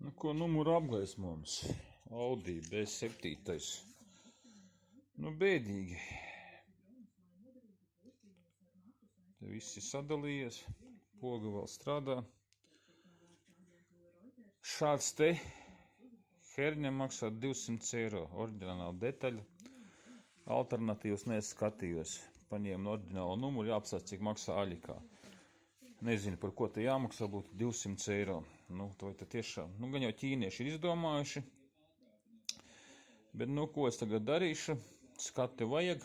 Nu, ko numuru apgaismojums? Audi B7. Nu, bēdīgi. Te viss ir sadalījies, poga vēl strādā. Šāds te herņa maksā 200 eiro, oriģināla detaļa. Alternatīvas neskatījos. Paņēmu no oriģināla numuru, jāapsāc, cik maksā aļikā. Nezinu, par ko te jāmaksā, būtu 200 eiro. Nu, to ir tiešām, gan jau ķīnieši ir izdomājuši. Bet, ko es tagad darīšu? Skati vajag.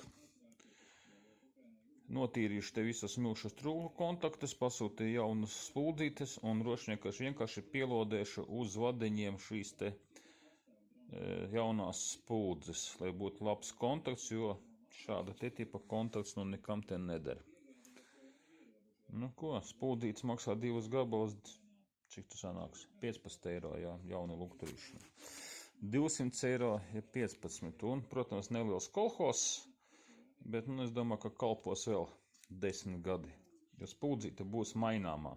Notīrīšu te visus smilšu trūku kontaktus, pasūtīju jaunas spuldzītes un vienkārši pielodēšu uz vadiņiem šīs te jaunās spuldzes, lai būtu labs kontakts, jo šāda te tipa kontakts nekam te neder. Spuldzītes maksā 2 gabalus, cik tu sanāks? 15 eiro, jā, jauna lukturīšana. 200 eiro ir 15, un, protams, neliels kolhozs, bet, es domāju, ka kalpos vēl 10 gadi, jo spuldzīte būs maināmā.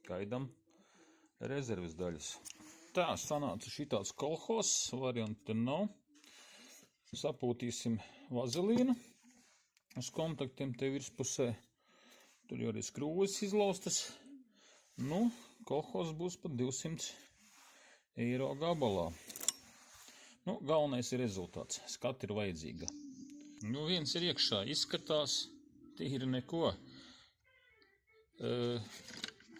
Gaidam rezerves daļas. Tā, sanāca šitāds kolhozs, varianti nav. Sapūtīsim vazelīnu uz kontaktiem te virspusē. Tur jau arī skrūves izlaustas. Kolhozs būs pat 200 eiro gabalā. Galvenais ir rezultāts. Skati ir vajadzīga. Viens ir iekšā, izskatās, tīri neko.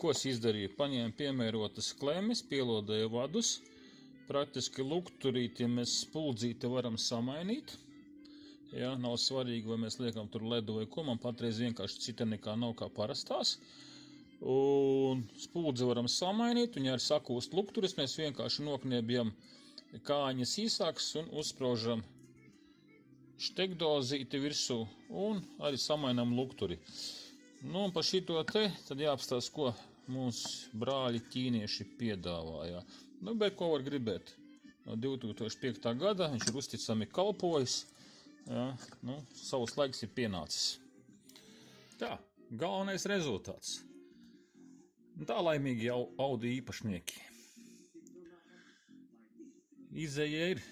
Ko es izdarīju? Paņēmu piemērotas klemmes, pielodēju vadus. Praktiski lukturīti mēs spuldzīti varam samainīt. Jā, nav svarīgi, vai mēs liekam tur ledu vai ko. Man patreiz vienkārši cita nekā nav kā parastās. Un spuldzi varam samainīt, un ja ir sakūst lukturis, mēs vienkārši nokniebjam kāņas īsākas un uzspraužam štekdozīti virsū un arī samainam lukturi. Un par šito te tad jāapstās, ko mūsu brāļi ķīnieši piedāvāja. Bet ko var gribēt? No 2005. gada viņš ir uzticami kalpojis. Jā, savs laiks ir pienācis. Tā, galvenais rezultāts. Tā laimīgi jau Audi īpašnieki. Izeja ir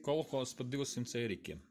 kolhozs par 200 eirikiem.